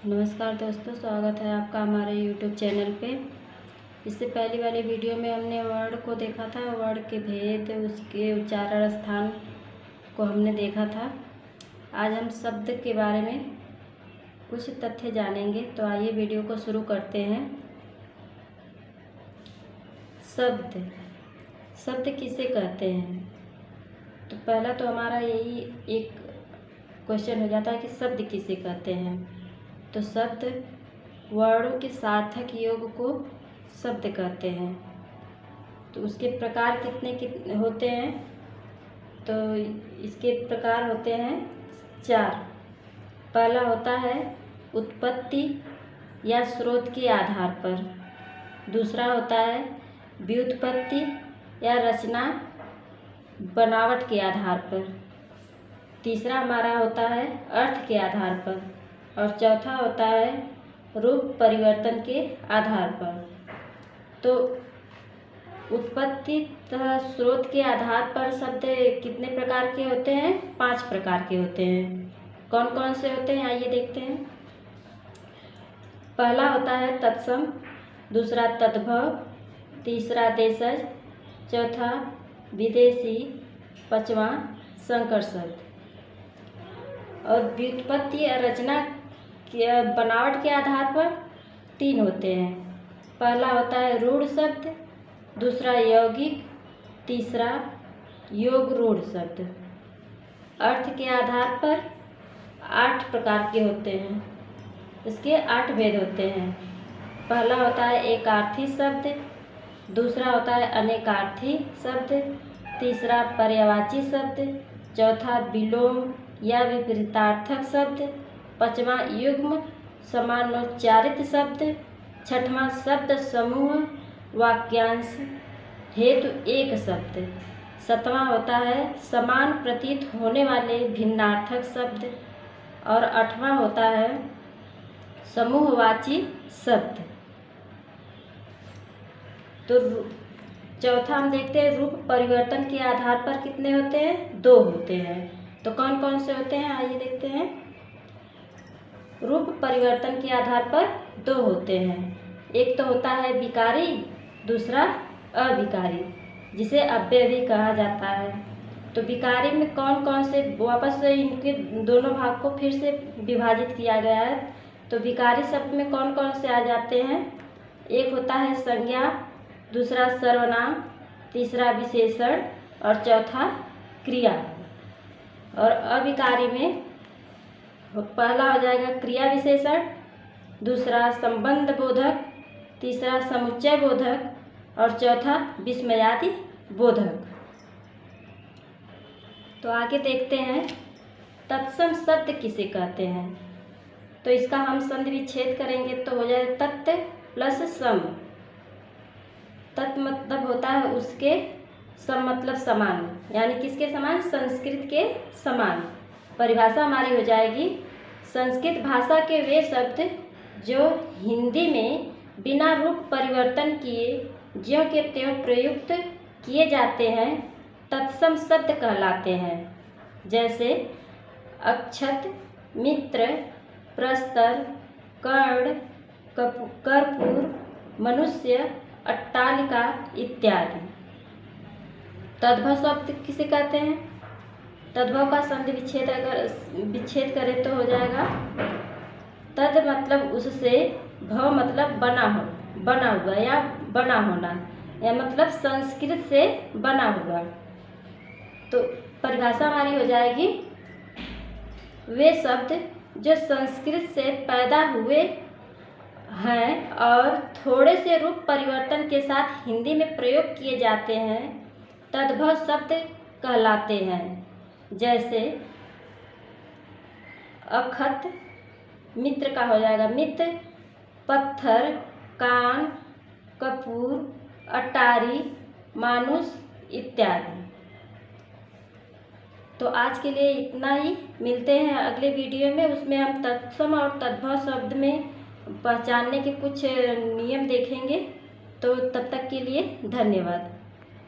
नमस्कार दोस्तों, स्वागत है आपका हमारे यूट्यूब चैनल पे। इससे पहले वाले वीडियो में हमने वर्ड को देखा था, वर्ड के भेद, उसके उच्चारण स्थान को हमने देखा था। आज हम शब्द के बारे में कुछ तथ्य जानेंगे। तो आइए वीडियो को शुरू करते हैं। शब्द किसे कहते हैं? तो पहला तो हमारा यही एक क्वेश्चन हो जाता है कि शब्द किसे कहते हैं। तो शब्द वर्णों के सार्थक योग को शब्द कहते हैं। तो उसके प्रकार कितने होते हैं? तो इसके प्रकार होते हैं 4। पहला होता है उत्पत्ति या स्रोत के आधार पर। दूसरा होता है व्युत्पत्ति या रचना बनावट के आधार पर। तीसरा हमारा होता है अर्थ के आधार पर। और चौथा होता है रूप परिवर्तन के आधार पर। तो उत्पत्ति तथा स्रोत के आधार पर शब्द कितने प्रकार के होते हैं? 5 प्रकार के होते हैं। कौन कौन से होते हैं आइए देखते हैं। पहला होता है तत्सम, दूसरा तद्भव, तीसरा देशज, चौथा विदेशी, पांचवा संकर शब्द। और व्युत्पत्ति या रचना बनावट के आधार पर 3 होते हैं। पहला होता है रूढ़ शब्द, दूसरा यौगिक, तीसरा योग रूढ़ शब्द। अर्थ के आधार पर 8 प्रकार के होते हैं। इसके 8 भेद होते हैं। पहला होता है एकार्थी शब्द, दूसरा होता है अनेकार्थी शब्द, तीसरा पर्यायवाची शब्द, चौथा विलोम या विपरीतार्थक शब्द, पांचवा युग्म समानोच्चारित शब्द, छठवां शब्द समूह वाक्यांश हेतु एक शब्द, सातवां होता है समान प्रतीत होने वाले भिन्नार्थक शब्द, और 8वां होता है समूहवाची शब्द। तो चौथा हम देखते हैं रूप परिवर्तन के आधार पर कितने होते हैं? 2 होते हैं। तो कौन कौन से होते हैं आइए देखते हैं। रूप परिवर्तन के आधार पर 2 होते हैं। एक तो होता है विकारी, दूसरा अविकारी, जिसे अव्यय भी कहा जाता है। तो विकारी में कौन कौन से, वापस से इनके दोनों भाग को फिर से विभाजित किया गया है। तो विकारी शब्द में कौन कौन से आ जाते हैं? एक होता है संज्ञा, दूसरा सर्वनाम, तीसरा विशेषण और चौथा क्रिया। और अविकारी में पहला हो जाएगा क्रिया विशेषण, दूसरा संबंध बोधक, तीसरा समुच्चय बोधक और चौथा विस्मयादि बोधक। तो आगे देखते हैं तत्सम शब्द किसे कहते हैं। तो इसका हम संधि विच्छेद करेंगे तो हो जाए तत् प्लस सम। तत् मतलब होता है उसके, सम मतलब समान, यानी किसके समान? संस्कृत के समान। परिभाषा हमारी हो जाएगी संस्कृत भाषा के वे शब्द जो हिंदी में बिना रूप परिवर्तन किए ज्यों के त्यों प्रयुक्त किए जाते हैं तत्सम शब्द कहलाते हैं। जैसे अक्षत, मित्र, प्रस्तर, कर्ण, कर्पूर, मनुष्य, अट्टालिका इत्यादि। तद्भव शब्द किसे कहते हैं? तद्भव का संधि विच्छेद करें तो हो जाएगा तद मतलब उससे, भव मतलब बना हुआ या बना होना, या मतलब संस्कृत से बना हुआ। तो परिभाषा हमारी हो जाएगी वे शब्द जो संस्कृत से पैदा हुए हैं और थोड़े से रूप परिवर्तन के साथ हिंदी में प्रयोग किए जाते हैं तद्भव शब्द कहलाते हैं। जैसे अखत, मित्र का हो जाएगा मित्र, पत्थर, कान, कपूर, अटारी, मानुष इत्यादि। तो आज के लिए इतना ही। मिलते हैं अगले वीडियो में। उसमें हम तत्सम और तद्भव शब्द में पहचानने के कुछ नियम देखेंगे। तो तब तक के लिए धन्यवाद।